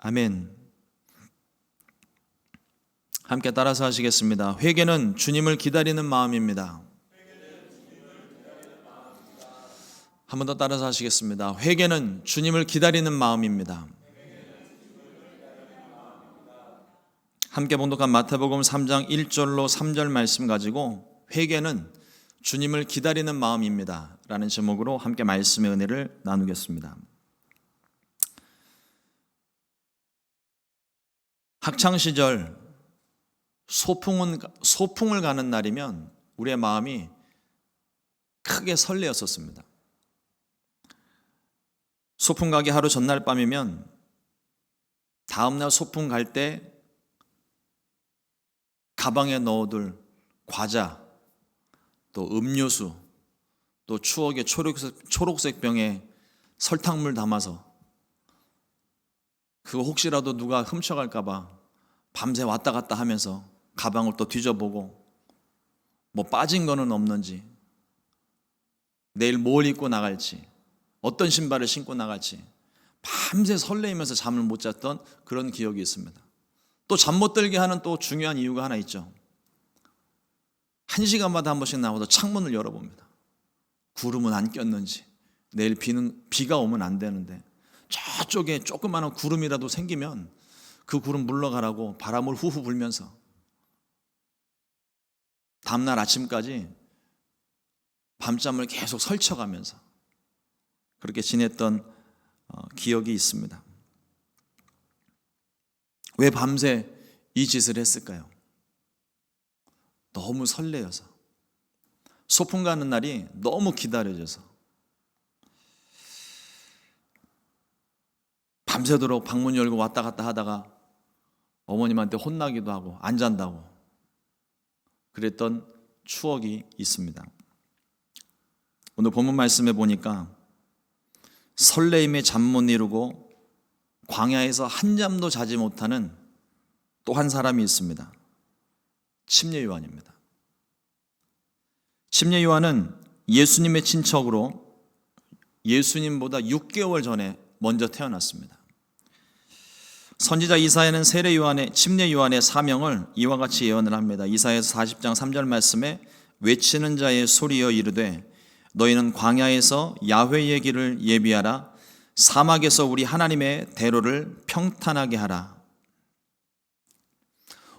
아멘. 함께 따라서 하시겠습니다. 회개는 주님을 기다리는 마음입니다. 한 번 더 따라서 하시겠습니다. 회개는 주님을 기다리는 마음입니다. 함께 봉독한 마태복음 3장 1절로 3절 말씀 가지고 회개는 주님을 기다리는 마음입니다 라는 제목으로 함께 말씀의 은혜를 나누겠습니다. 학창시절 소풍을 가는 날이면 우리의 마음이 크게 설레었었습니다. 소풍 가기 하루 전날 밤이면 다음날 소풍 갈 때 가방에 넣어둘 과자, 또 음료수, 또 추억의 초록색 병에 설탕물 담아서 그거 혹시라도 누가 훔쳐갈까 봐 밤새 왔다 갔다 하면서 가방을 또 뒤져보고 뭐 빠진 거는 없는지, 내일 뭘 입고 나갈지, 어떤 신발을 신고 나갈지 밤새 설레이면서 잠을 못 잤던 그런 기억이 있습니다. 또 잠 못 들게 하는 또 중요한 이유가 하나 있죠. 1시간마다 한 번씩 나와서 창문을 열어봅니다. 구름은 안 꼈는지, 내일 비가 오면 안 되는데 저쪽에 조그마한 구름이라도 생기면 그 구름 물러가라고 바람을 후후 불면서 다음날 아침까지 밤잠을 계속 설쳐가면서 그렇게 지냈던 기억이 있습니다. 왜 밤새 이 짓을 했을까요? 너무 설레어서, 소풍 가는 날이 너무 기다려져서, 밤새도록 방문 열고 왔다 갔다 하다가 어머님한테 혼나기도 하고 안 잔다고 그랬던 추억이 있습니다. 오늘 본문 말씀에 보니까 설레임에 잠 못 이루고 광야에서 한잠도 자지 못하는 또 한 사람이 있습니다. 침례 요한입니다. 침례 요한은 예수님의 친척으로 예수님보다 6개월 전에 먼저 태어났습니다. 선지자 이사야는 침례 요한의 사명을 이와 같이 예언을 합니다. 이사야서 40장 3절 말씀에 외치는 자의 소리여 이르되 너희는 광야에서 야훼의 길을 예비하라, 사막에서 우리 하나님의 대로를 평탄하게 하라.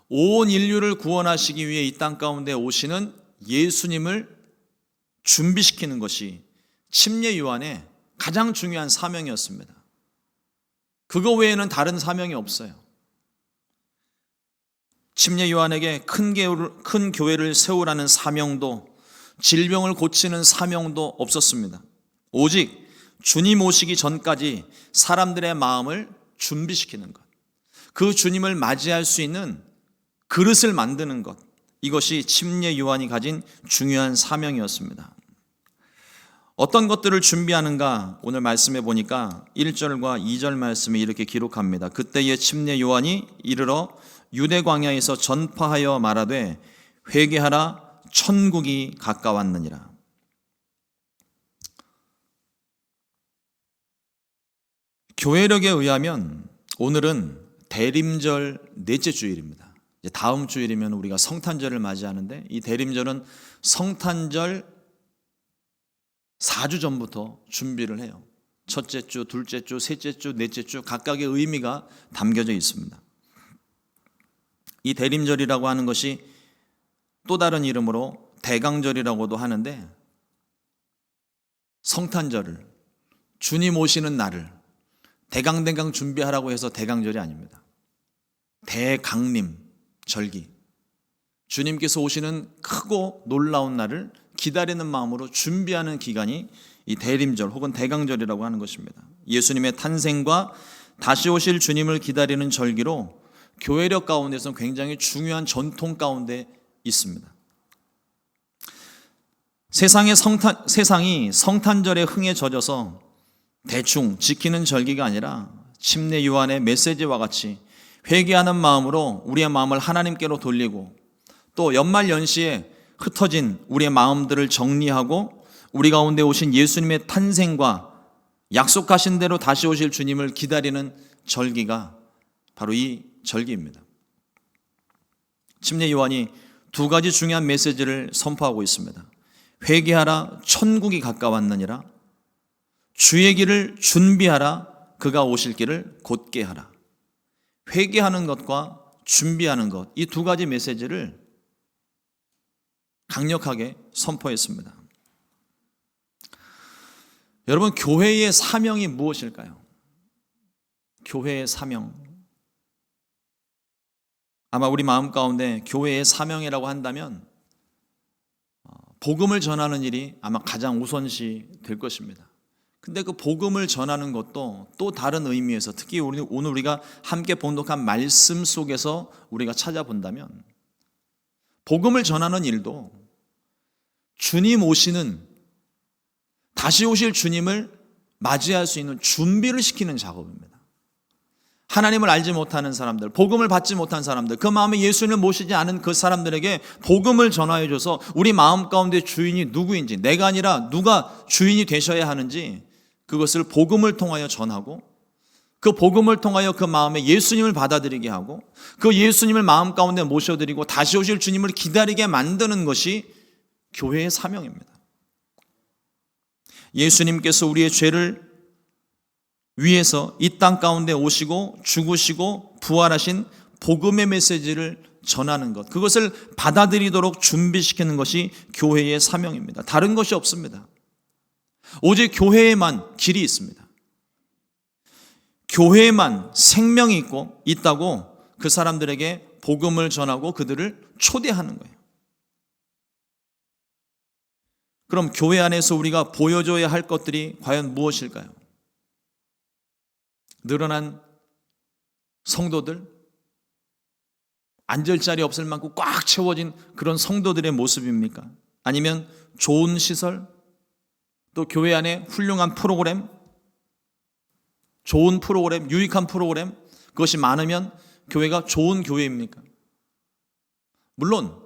온 인류를 구원하시기 위해 이 땅 가운데 오시는 예수님을 준비시키는 것이 침례 요한의 가장 중요한 사명이었습니다. 그거 외에는 다른 사명이 없어요. 침례 요한에게 큰 교회를 세우라는 사명도, 질병을 고치는 사명도 없었습니다. 오직 주님 오시기 전까지 사람들의 마음을 준비시키는 것, 그 주님을 맞이할 수 있는 그릇을 만드는 것, 이것이 침례 요한이 가진 중요한 사명이었습니다. 어떤 것들을 준비하는가 오늘 말씀해 보니까 1절과 2절 말씀에 이렇게 기록합니다. 그때의 침례 요한이 이르러 유대 광야에서 전파하여 말하되 회개하라, 천국이 가까웠느니라. 교회력에 의하면 오늘은 대림절 넷째 주일입니다. 이제 다음 주일이면 우리가 성탄절을 맞이하는데 이 대림절은 성탄절 4주 전부터 준비를 해요. 첫째 주, 둘째 주, 셋째 주, 넷째 주 각각의 의미가 담겨져 있습니다. 이 대림절이라고 하는 것이 또 다른 이름으로 대강절이라고도 하는데, 성탄절을, 주님 오시는 날을 대강대강 준비하라고 해서 대강절이 아닙니다. 대강림 절기, 주님께서 오시는 크고 놀라운 날을 기다리는 마음으로 준비하는 기간이 이 대림절 혹은 대강절이라고 하는 것입니다. 예수님의 탄생과 다시 오실 주님을 기다리는 절기로 교회력 가운데서 굉장히 중요한 전통 가운데 있습니다. 세상이 성탄절의 흥에 젖어서 대충 지키는 절기가 아니라 침례 요한의 메시지와 같이 회개하는 마음으로 우리의 마음을 하나님께로 돌리고, 또 연말 연시에 흩어진 우리의 마음들을 정리하고 우리 가운데 오신 예수님의 탄생과 약속하신 대로 다시 오실 주님을 기다리는 절기가 바로 이 절기입니다. 침례 요한이 두 가지 중요한 메시지를 선포하고 있습니다. 회개하라, 천국이 가까웠느니라. 주의 길을 준비하라, 그가 오실 길을 곧게 하라. 회개하는 것과 준비하는 것, 이 두 가지 메시지를 강력하게 선포했습니다. 여러분, 교회의 사명이 무엇일까요? 교회의 사명. 아마 우리 마음 가운데 교회의 사명이라고 한다면 복음을 전하는 일이 아마 가장 우선시 될 것입니다. 근데 그 복음을 전하는 것도 또 다른 의미에서, 특히 오늘 우리가 함께 봉독한 말씀 속에서 우리가 찾아본다면, 복음을 전하는 일도 주님 오시는, 다시 오실 주님을 맞이할 수 있는 준비를 시키는 작업입니다. 하나님을 알지 못하는 사람들, 복음을 받지 못한 사람들, 그 마음에 예수님을 모시지 않은 그 사람들에게 복음을 전하여줘서 우리 마음 가운데 주인이 누구인지, 내가 아니라 누가 주인이 되셔야 하는지, 그것을 복음을 통하여 전하고, 그 복음을 통하여 그 마음에 예수님을 받아들이게 하고, 그 예수님을 마음 가운데 모셔드리고 다시 오실 주님을 기다리게 만드는 것이 교회의 사명입니다. 예수님께서 우리의 죄를 위해서 이 땅 가운데 오시고 죽으시고 부활하신 복음의 메시지를 전하는 것, 그것을 받아들이도록 준비시키는 것이 교회의 사명입니다. 다른 것이 없습니다. 오직 교회에만 길이 있습니다. 교회에만 생명이 있다고 그 사람들에게 복음을 전하고 그들을 초대하는 거예요. 그럼 교회 안에서 우리가 보여줘야 할 것들이 과연 무엇일까요? 늘어난 성도들, 앉을 자리 없을 만큼 꽉 채워진 그런 성도들의 모습입니까? 아니면 좋은 시설, 또 교회 안에 훌륭한 프로그램, 좋은 프로그램, 유익한 프로그램, 그것이 많으면 교회가 좋은 교회입니까? 물론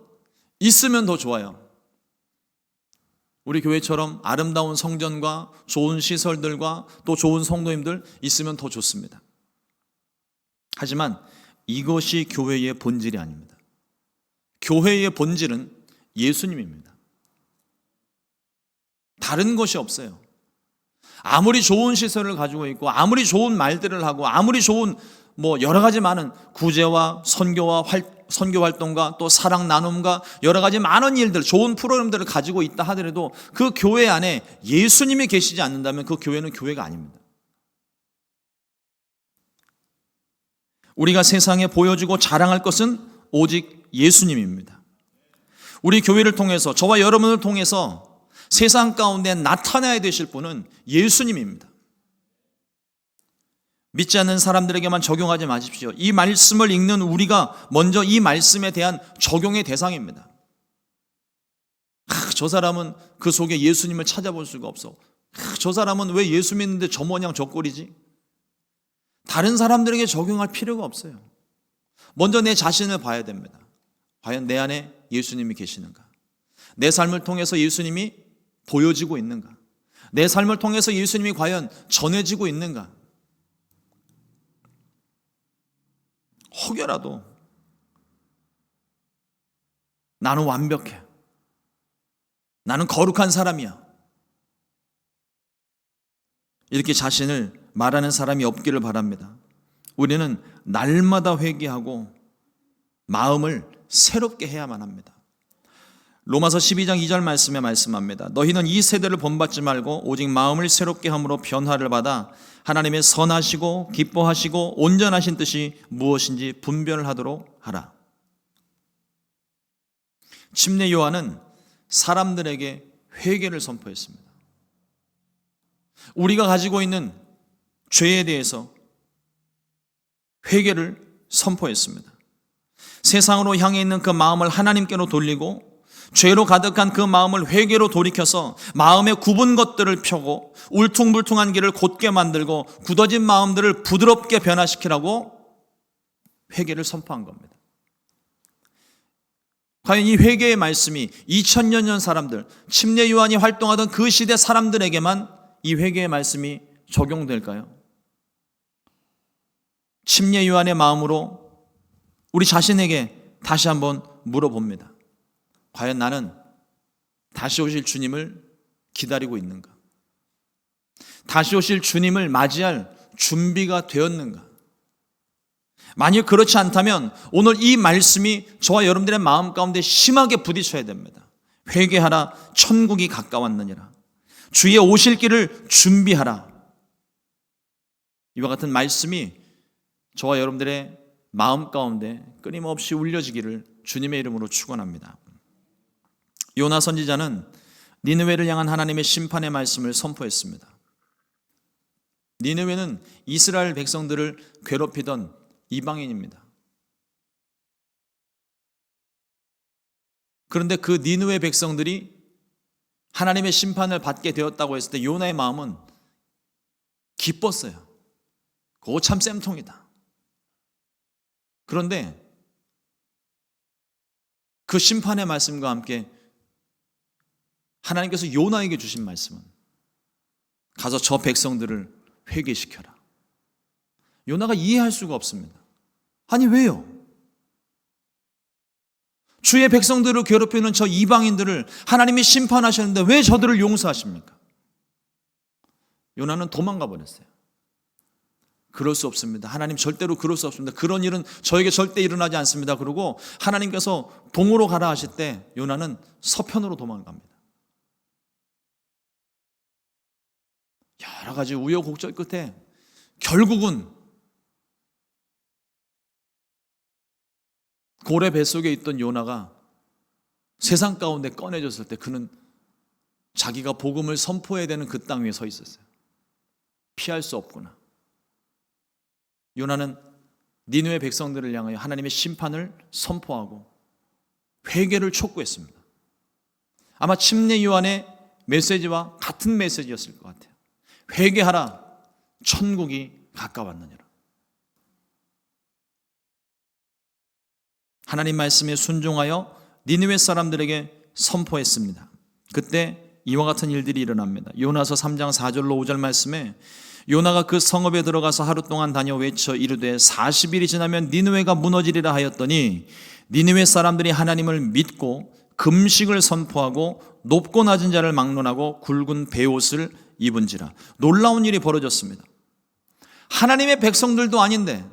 있으면 더 좋아요. 우리 교회처럼 아름다운 성전과 좋은 시설들과 또 좋은 성도님들 있으면 더 좋습니다. 하지만 이것이 교회의 본질이 아닙니다. 교회의 본질은 예수님입니다. 다른 것이 없어요. 아무리 좋은 시설을 가지고 있고, 아무리 좋은 말들을 하고, 아무리 좋은 여러 가지 많은 구제와 선교 활동과 또 사랑 나눔과 여러 가지 많은 일들, 좋은 프로그램들을 가지고 있다 하더라도 그 교회 안에 예수님이 계시지 않는다면 그 교회는 교회가 아닙니다. 우리가 세상에 보여주고 자랑할 것은 오직 예수님입니다. 우리 교회를 통해서, 저와 여러분을 통해서 세상 가운데 나타나야 되실 분은 예수님입니다. 믿지 않는 사람들에게만 적용하지 마십시오. 이 말씀을 읽는 우리가 먼저 이 말씀에 대한 적용의 대상입니다. 저 사람은 그 속에 예수님을 찾아볼 수가 없어. 저 사람은 왜 예수 믿는데 저 모양 저 꼴이지? 다른 사람들에게 적용할 필요가 없어요. 먼저 내 자신을 봐야 됩니다. 과연 내 안에 예수님이 계시는가? 내 삶을 통해서 예수님이 보여지고 있는가? 내 삶을 통해서 예수님이 과연 전해지고 있는가? 혹여라도 나는 완벽해, 나는 거룩한 사람이야, 이렇게 자신을 말하는 사람이 없기를 바랍니다. 우리는 날마다 회개하고 마음을 새롭게 해야만 합니다. 로마서 12장 2절 말씀에 말씀합니다. 너희는 이 세대를 본받지 말고 오직 마음을 새롭게 함으로 변화를 받아 하나님의 선하시고 기뻐하시고 온전하신 뜻이 무엇인지 분별을 하도록 하라. 침례 요한은 사람들에게 회개를 선포했습니다. 우리가 가지고 있는 죄에 대해서 회개를 선포했습니다. 세상으로 향해 있는 그 마음을 하나님께로 돌리고 죄로 가득한 그 마음을 회개로 돌이켜서 마음의 굽은 것들을 펴고 울퉁불퉁한 길을 곧게 만들고 굳어진 마음들을 부드럽게 변화시키라고 회개를 선포한 겁니다. 과연 이 회개의 말씀이 2000년 전 사람들, 침례 요한이 활동하던 그 시대 사람들에게만 이 회개의 말씀이 적용될까요? 침례 요한의 마음으로 우리 자신에게 다시 한번 물어봅니다. 과연 나는 다시 오실 주님을 기다리고 있는가? 다시 오실 주님을 맞이할 준비가 되었는가? 만약 그렇지 않다면 오늘 이 말씀이 저와 여러분들의 마음 가운데 심하게 부딪혀야 됩니다. 회개하라, 천국이 가까웠느니라. 주의 오실 길을 준비하라. 이와 같은 말씀이 저와 여러분들의 마음 가운데 끊임없이 울려지기를 주님의 이름으로 축원합니다. 요나 선지자는 니느웨를 향한 하나님의 심판의 말씀을 선포했습니다. 니느웨는 이스라엘 백성들을 괴롭히던 이방인입니다. 그런데 그 니느웨 백성들이 하나님의 심판을 받게 되었다고 했을 때 요나의 마음은 기뻤어요. 그거 참 쌤통이다. 그런데 그 심판의 말씀과 함께 하나님께서 요나에게 주신 말씀은 가서 저 백성들을 회개시켜라. 요나가 이해할 수가 없습니다. 아니 왜요? 주의 백성들을 괴롭히는 저 이방인들을 하나님이 심판하셨는데 왜 저들을 용서하십니까? 요나는 도망가 버렸어요. 그럴 수 없습니다. 하나님 절대로 그럴 수 없습니다. 그런 일은 저에게 절대 일어나지 않습니다. 그러고 하나님께서 동으로 가라 하실 때 요나는 서편으로 도망갑니다. 여러 가지 우여곡절 끝에 결국은 고래 뱃속에 있던 요나가 세상 가운데 꺼내졌을 때 그는 자기가 복음을 선포해야 되는 그 땅 위에 서 있었어요. 피할 수 없구나. 요나는 니느웨 백성들을 향하여 하나님의 심판을 선포하고 회개를 촉구했습니다. 아마 침례 요한의 메시지와 같은 메시지였을 것 같아요. 회개하라, 천국이 가까웠느니라. 하나님 말씀에 순종하여 니느웨 사람들에게 선포했습니다. 그때 이와 같은 일들이 일어납니다. 요나서 3장 4절로 5절 말씀에 요나가 그 성읍에 들어가서 하루 동안 다녀 외쳐 이르되 40일이 지나면 니느웨가 무너지리라 하였더니 니느웨 사람들이 하나님을 믿고 금식을 선포하고 높고 낮은 자를 막론하고 굵은 베옷을 입은지라. 놀라운 일이 벌어졌습니다. 하나님의 백성들도 아닌데,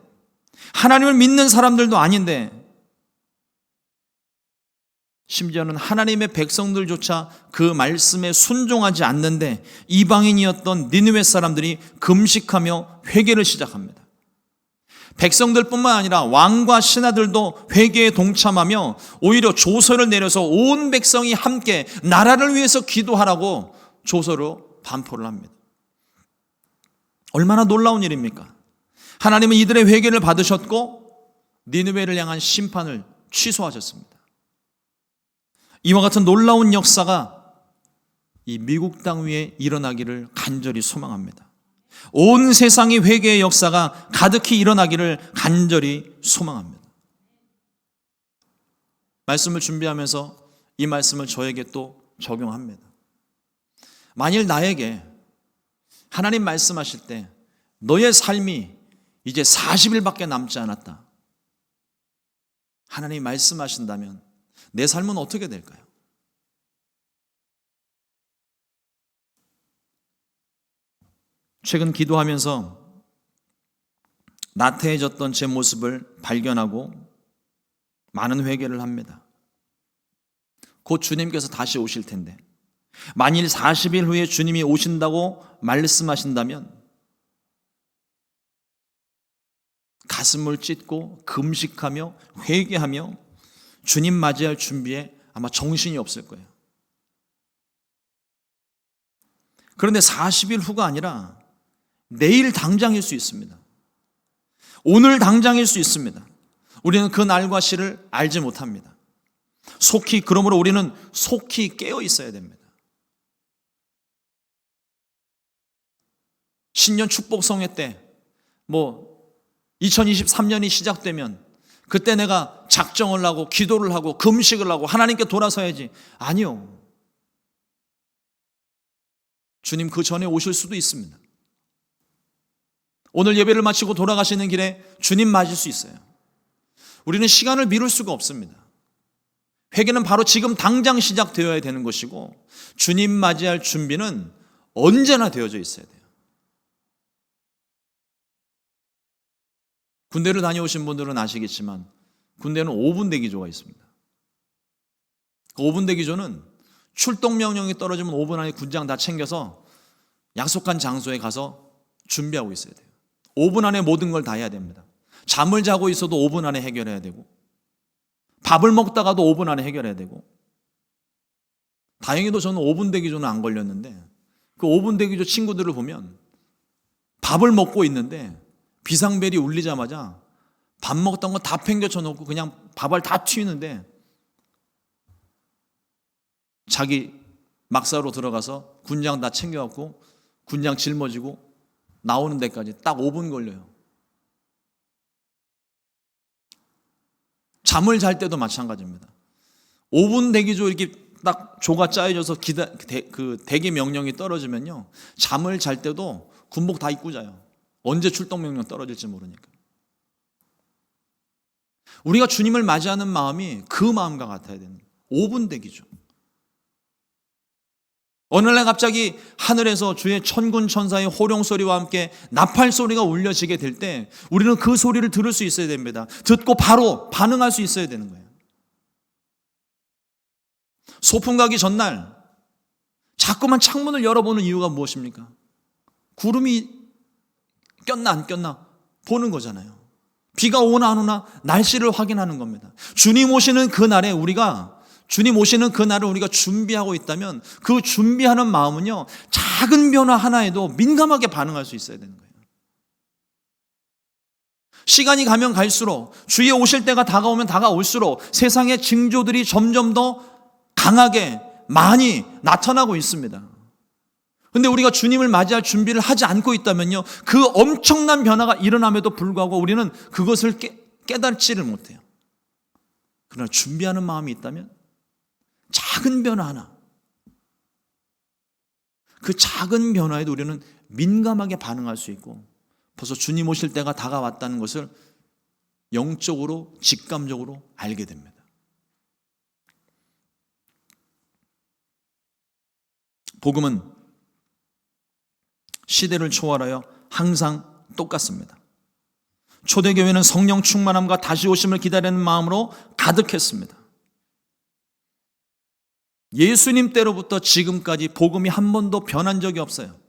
하나님을 믿는 사람들도 아닌데, 심지어는 하나님의 백성들조차 그 말씀에 순종하지 않는데 이방인이었던 니느웨 사람들이 금식하며 회개를 시작합니다. 백성들뿐만 아니라 왕과 신하들도 회개에 동참하며 오히려 조서를 내려서 온 백성이 함께 나라를 위해서 기도하라고 조서로 반포를 합니다. 얼마나 놀라운 일입니까? 하나님은 이들의 회개를 받으셨고 니느웨를 향한 심판을 취소하셨습니다. 이와 같은 놀라운 역사가 이 미국 땅 위에 일어나기를 간절히 소망합니다. 온 세상이 회개의 역사가 가득히 일어나기를 간절히 소망합니다. 말씀을 준비하면서 이 말씀을 저에게 또 적용합니다. 만일 나에게 하나님 말씀하실 때 너의 삶이 이제 40일밖에 남지 않았다. 하나님이 말씀하신다면 내 삶은 어떻게 될까요? 최근 기도하면서 나태해졌던 제 모습을 발견하고 많은 회개를 합니다. 곧 주님께서 다시 오실 텐데 만일 40일 후에 주님이 오신다고 말씀하신다면 가슴을 찢고 금식하며 회개하며 주님 맞이할 준비에 아마 정신이 없을 거예요. 그런데 40일 후가 아니라 내일 당장일 수 있습니다. 오늘 당장일 수 있습니다. 우리는 그 날과 시를 알지 못합니다. 그러므로 우리는 속히 깨어 있어야 됩니다. 신년 축복성회 때 2023년이 시작되면 그때 내가 작정을 하고 기도를 하고 금식을 하고 하나님께 돌아서야지. 아니요. 주님 그 전에 오실 수도 있습니다. 오늘 예배를 마치고 돌아가시는 길에 주님 맞을 수 있어요. 우리는 시간을 미룰 수가 없습니다. 회개는 바로 지금 당장 시작되어야 되는 것이고 주님 맞이할 준비는 언제나 되어져 있어야 돼요. 군대를 다녀오신 분들은 아시겠지만 군대는 5분 대기조가 있습니다. 그 5분 대기조는 출동 명령이 떨어지면 5분 안에 군장 다 챙겨서 약속한 장소에 가서 준비하고 있어야 돼요. 5분 안에 모든 걸 다 해야 됩니다. 잠을 자고 있어도 5분 안에 해결해야 되고 밥을 먹다가도 5분 안에 해결해야 되고 다행히도 저는 5분 대기조는 안 걸렸는데 그 5분 대기조 친구들을 보면 밥을 먹고 있는데 비상벨이 울리자마자 밥 먹던 거 다 팽겨쳐 놓고 그냥 밥알 다 튀는데 자기 막사로 들어가서 군장 다 챙겨갖고 군장 짊어지고 나오는 데까지 딱 5분 걸려요. 잠을 잘 때도 마찬가지입니다. 5분 대기조 이렇게 딱 조가 짜여져서 대기 명령이 떨어지면요, 잠을 잘 때도 군복 다 입고 자요. 언제 출동 명령 떨어질지 모르니까. 우리가 주님을 맞이하는 마음이 그 마음과 같아야 되는 거예요. 5분 대기죠. 어느 날 갑자기 하늘에서 주의 천군 천사의 호령 소리와 함께 나팔 소리가 울려지게 될 때 우리는 그 소리를 들을 수 있어야 됩니다. 듣고 바로 반응할 수 있어야 되는 거예요. 소풍 가기 전날 자꾸만 창문을 열어보는 이유가 무엇입니까? 구름이 꼈나 안 꼈나 보는 거잖아요. 비가 오나 안 오나 날씨를 확인하는 겁니다. 주님 오시는 그날에 우리가 준비하고 있다면 그 준비하는 마음은요, 작은 변화 하나에도 민감하게 반응할 수 있어야 되는 거예요. 시간이 가면 갈수록, 주의 오실 때가 다가오면 다가올수록 세상의 징조들이 점점 더 강하게 많이 나타나고 있습니다. 근데 우리가 주님을 맞이할 준비를 하지 않고 있다면요, 그 엄청난 변화가 일어남에도 불구하고 우리는 그것을 깨닫지를 못해요. 그러나 준비하는 마음이 있다면 작은 변화 하나, 그 작은 변화에도 우리는 민감하게 반응할 수 있고 벌써 주님 오실 때가 다가왔다는 것을 영적으로 직감적으로 알게 됩니다. 복음은 시대를 초월하여 항상 똑같습니다. 초대교회는 성령 충만함과 다시 오심을 기다리는 마음으로 가득했습니다. 예수님 때로부터 지금까지 복음이 한 번도 변한 적이 없어요.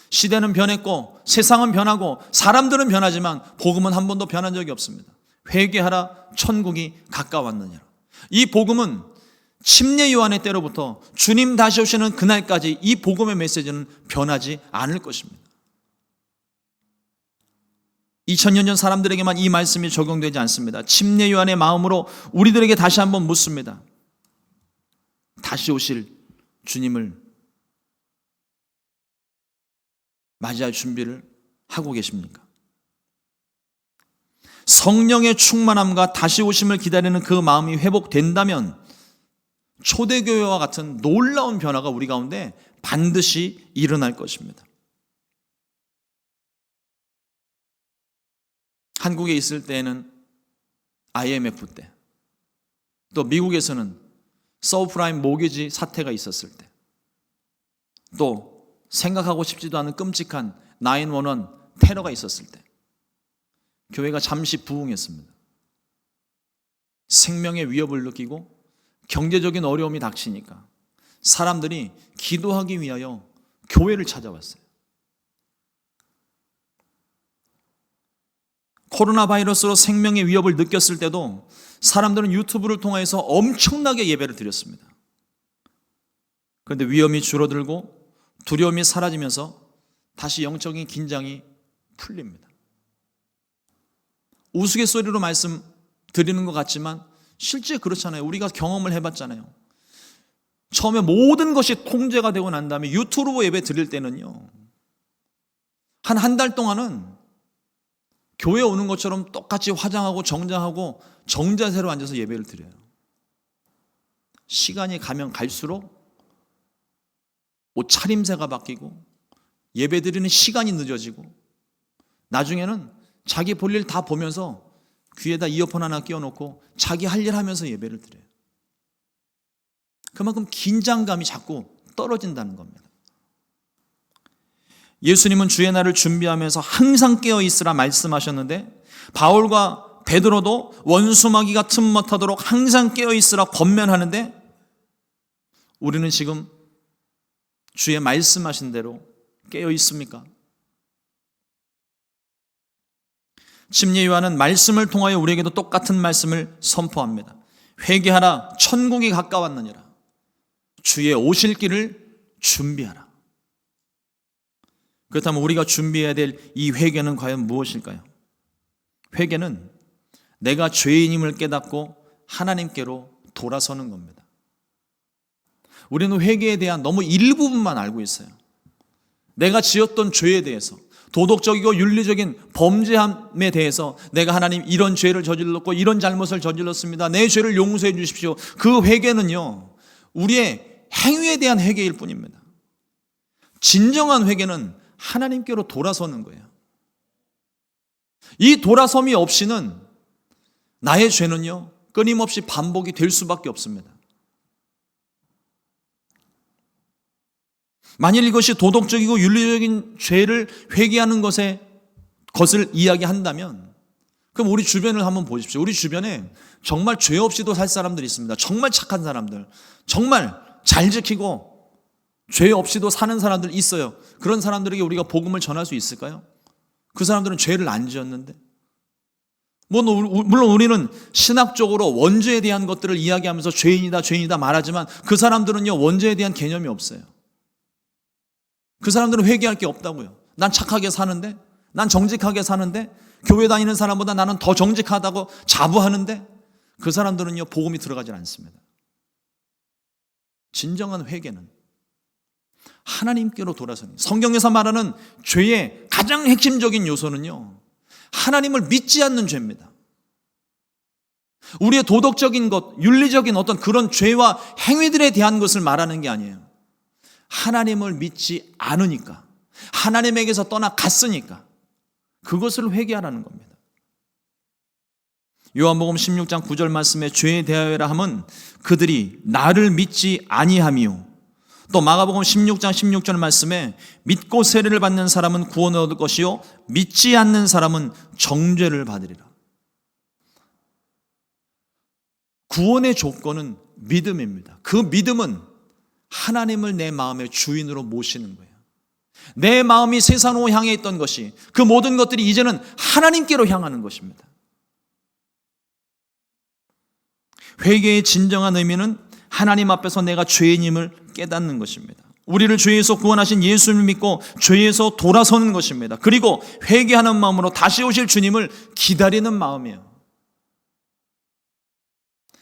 시대는 변했고 세상은 변하고 사람들은 변하지만 복음은 한 번도 변한 적이 없습니다. 회개하라, 천국이 가까웠느니라. 이 복음은 침례 요한의 때로부터 주님 다시 오시는 그날까지 이 복음의 메시지는 변하지 않을 것입니다. 2000년 전 사람들에게만 이 말씀이 적용되지 않습니다. 침례 요한의 마음으로 우리들에게 다시 한번 묻습니다. 다시 오실 주님을 맞이할 준비를 하고 계십니까? 성령의 충만함과 다시 오심을 기다리는 그 마음이 회복된다면 초대교회와 같은 놀라운 변화가 우리 가운데 반드시 일어날 것입니다. 한국에 있을 때에는 IMF 때, 또 미국에서는 서브프라임 모기지 사태가 있었을 때, 또 생각하고 싶지도 않은 끔찍한 911 테러가 있었을 때 교회가 잠시 부흥했습니다. 생명의 위협을 느끼고 경제적인 어려움이 닥치니까 사람들이 기도하기 위하여 교회를 찾아왔어요. 코로나 바이러스로 생명의 위협을 느꼈을 때도 사람들은 유튜브를 통해서 엄청나게 예배를 드렸습니다. 그런데 위험이 줄어들고 두려움이 사라지면서 다시 영적인 긴장이 풀립니다. 우스갯소리로 말씀드리는 것 같지만 실제 그렇잖아요. 우리가 경험을 해봤잖아요. 처음에 모든 것이 통제가 되고 난 다음에 유튜브 예배 드릴 때는요, 한 달 동안은 교회 오는 것처럼 똑같이 화장하고 정장하고 정자세로 앉아서 예배를 드려요. 시간이 가면 갈수록 옷차림새가 바뀌고 예배 드리는 시간이 늦어지고 나중에는 자기 볼 일 다 보면서 귀에다 이어폰 하나 끼워놓고 자기 할 일 하면서 예배를 드려요. 그만큼 긴장감이 자꾸 떨어진다는 겁니다. 예수님은 주의 날을 준비하면서 항상 깨어 있으라 말씀하셨는데 바울과 베드로도 원수마귀가 틈 못하도록 항상 깨어 있으라 권면하는데 우리는 지금 주의 말씀하신 대로 깨어 있습니까? 침례 요한은 말씀을 통하여 우리에게도 똑같은 말씀을 선포합니다. 회개하라, 천국이 가까웠느니라. 주의 오실 길을 준비하라. 그렇다면 우리가 준비해야 될 이 회개는 과연 무엇일까요? 회개는 내가 죄인임을 깨닫고 하나님께로 돌아서는 겁니다. 우리는 회개에 대한 너무 일부분만 알고 있어요. 내가 지었던 죄에 대해서, 도덕적이고 윤리적인 범죄함에 대해서 내가 하나님 이런 죄를 저질렀고 이런 잘못을 저질렀습니다. 내 죄를 용서해 주십시오. 그 회개는요, 우리의 행위에 대한 회개일 뿐입니다. 진정한 회개는 하나님께로 돌아서는 거예요. 이 돌아섬이 없이는 나의 죄는요, 끊임없이 반복이 될 수밖에 없습니다. 만일 이것이 도덕적이고 윤리적인 죄를 회개하는 것을 이야기한다면 그럼 우리 주변을 한번 보십시오. 우리 주변에 정말 죄 없이도 살 사람들이 있습니다. 정말 착한 사람들, 정말 잘 지키고 죄 없이도 사는 사람들 있어요. 그런 사람들에게 우리가 복음을 전할 수 있을까요? 그 사람들은 죄를 안 지었는데. 물론 우리는 신학적으로 원죄에 대한 것들을 이야기하면서 죄인이다 말하지만 그 사람들은요, 원죄에 대한 개념이 없어요. 그 사람들은 회개할 게 없다고요. 난 착하게 사는데, 난 정직하게 사는데, 교회 다니는 사람보다 나는 더 정직하다고 자부하는데 그 사람들은요, 복음이 들어가지 않습니다. 진정한 회개는 하나님께로 돌아서는, 성경에서 말하는 죄의 가장 핵심적인 요소는요, 하나님을 믿지 않는 죄입니다. 우리의 도덕적인 것, 윤리적인 어떤 그런 죄와 행위들에 대한 것을 말하는 게 아니에요. 하나님을 믿지 않으니까, 하나님에게서 떠나갔으니까 그것을 회개하라는 겁니다. 요한복음 16장 9절 말씀에 죄에 대하여라 함은 그들이 나를 믿지 아니함이요, 또 마가복음 16장 16절 말씀에 믿고 세례를 받는 사람은 구원을 얻을 것이요 믿지 않는 사람은 정죄를 받으리라. 구원의 조건은 믿음입니다. 그 믿음은 하나님을 내 마음의 주인으로 모시는 거예요. 내 마음이 세상으로 향해 있던 것이, 그 모든 것들이 이제는 하나님께로 향하는 것입니다. 회개의 진정한 의미는 하나님 앞에서 내가 죄인임을 깨닫는 것입니다. 우리를 죄에서 구원하신 예수를 믿고 죄에서 돌아서는 것입니다. 그리고 회개하는 마음으로 다시 오실 주님을 기다리는 마음이에요.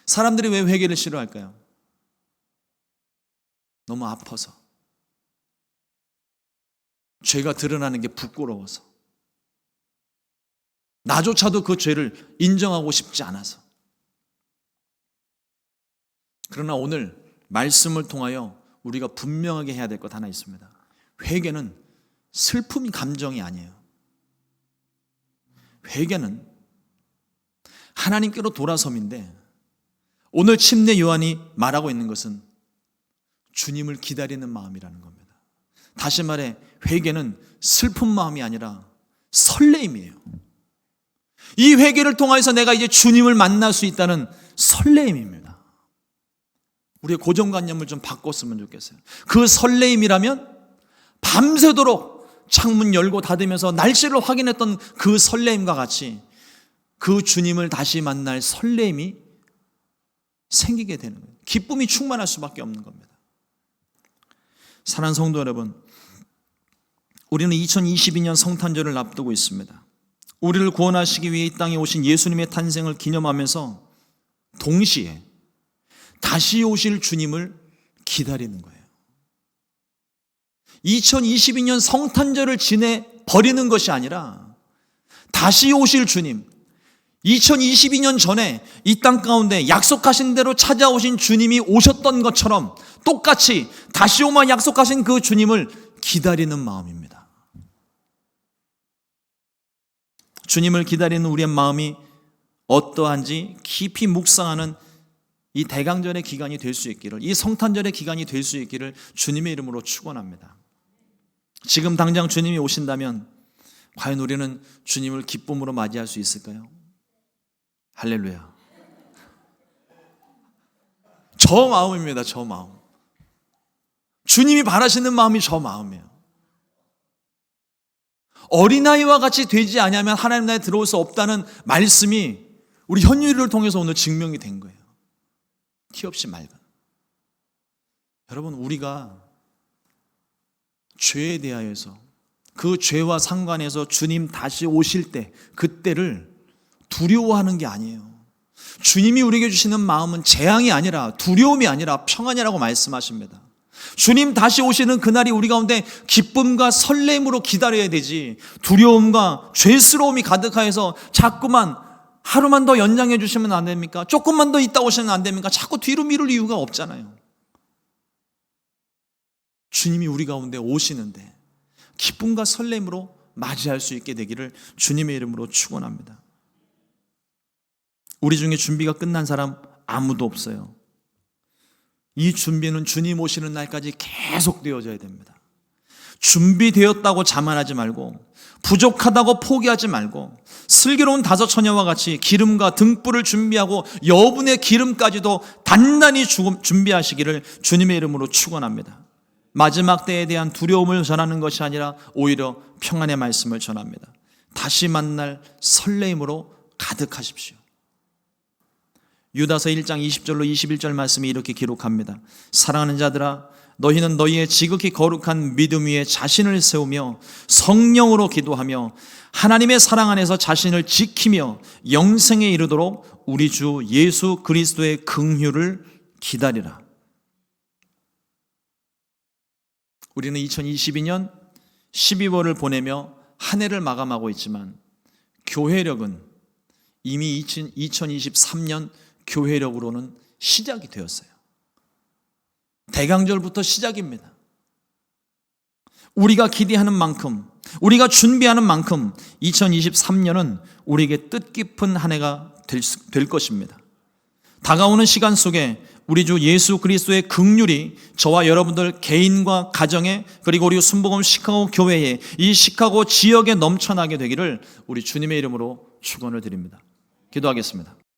사람들이 왜 회개를 싫어할까요? 너무 아파서, 죄가 드러나는 게 부끄러워서, 나조차도 그 죄를 인정하고 싶지 않아서. 그러나 오늘 말씀을 통하여 우리가 분명하게 해야 될 것 하나 있습니다. 회개는 슬픔이 감정이 아니에요. 회개는 하나님께로 돌아섬인데, 오늘 침례 요한이 말하고 있는 것은 주님을 기다리는 마음이라는 겁니다. 다시 말해, 회개는 슬픈 마음이 아니라 설레임이에요. 이 회개를 통해서 내가 이제 주님을 만날 수 있다는 설레임입니다. 우리의 고정관념을 좀 바꿨으면 좋겠어요. 그 설레임이라면 밤새도록 창문 열고 닫으면서 날씨를 확인했던 그 설레임과 같이 그 주님을 다시 만날 설레임이 생기게 되는 거예요. 기쁨이 충만할 수밖에 없는 겁니다. 사랑하는 성도 여러분, 우리는 2022년 성탄절을 앞두고 있습니다. 우리를 구원하시기 위해 이 땅에 오신 예수님의 탄생을 기념하면서 동시에 다시 오실 주님을 기다리는 거예요. 2022년 성탄절을 지내 버리는 것이 아니라 다시 오실 주님, 2022년 전에 이 땅 가운데 약속하신 대로 찾아오신 주님이 오셨던 것처럼 똑같이 다시 오마 약속하신 그 주님을 기다리는 마음입니다. 주님을 기다리는 우리의 마음이 어떠한지 깊이 묵상하는 이 대강절의 기간이 될 수 있기를, 이 성탄절의 기간이 될 수 있기를 주님의 이름으로 축원합니다. 지금 당장 주님이 오신다면 과연 우리는 주님을 기쁨으로 맞이할 수 있을까요? 할렐루야. 저 마음입니다. 저 마음. 주님이 바라시는 마음이 저 마음이에요. 어린아이와 같이 되지 않으면 하나님 나라에 들어올 수 없다는 말씀이 우리 현유리를 통해서 오늘 증명이 된 거예요. 티 없이 맑은. 여러분, 우리가 죄에 대하여서 그 죄와 상관해서 주님 다시 오실 때 그때를 두려워하는 게 아니에요. 주님이 우리에게 주시는 마음은 재앙이 아니라 두려움이 아니라 평안이라고 말씀하십니다. 주님 다시 오시는 그날이 우리 가운데 기쁨과 설렘으로 기다려야 되지, 두려움과 죄스러움이 가득하여서 자꾸만 하루만 더 연장해 주시면 안 됩니까? 조금만 더 있다 오시면 안 됩니까? 자꾸 뒤로 미룰 이유가 없잖아요. 주님이 우리 가운데 오시는데 기쁨과 설렘으로 맞이할 수 있게 되기를 주님의 이름으로 축원합니다. 우리 중에 준비가 끝난 사람 아무도 없어요. 이 준비는 주님 오시는 날까지 계속 되어져야 됩니다. 준비되었다고 자만하지 말고, 부족하다고 포기하지 말고, 슬기로운 다섯 처녀와 같이 기름과 등불을 준비하고 여분의 기름까지도 단단히 준비하시기를 주님의 이름으로 축원합니다. 마지막 때에 대한 두려움을 전하는 것이 아니라 오히려 평안의 말씀을 전합니다. 다시 만날 설레임으로 가득하십시오. 유다서 1장 20절로 21절 말씀이 이렇게 기록합니다. 사랑하는 자들아, 너희는 너희의 지극히 거룩한 믿음 위에 자신을 세우며 성령으로 기도하며 하나님의 사랑 안에서 자신을 지키며 영생에 이르도록 우리 주 예수 그리스도의 긍휼을 기다리라. 우리는 2022년 12월을 보내며 한 해를 마감하고 있지만 교회력은 이미 2023년 교회력으로는 시작이 되었어요. 대강절부터 시작입니다. 우리가 기대하는 만큼, 우리가 준비하는 만큼 2023년은 우리에게 뜻깊은 한 해가 될 것입니다. 다가오는 시간 속에 우리 주 예수 그리스도의 긍휼이 저와 여러분들 개인과 가정에, 그리고 우리 순복음 시카고 교회에, 이 시카고 지역에 넘쳐나게 되기를 우리 주님의 이름으로 축원을 드립니다. 기도하겠습니다.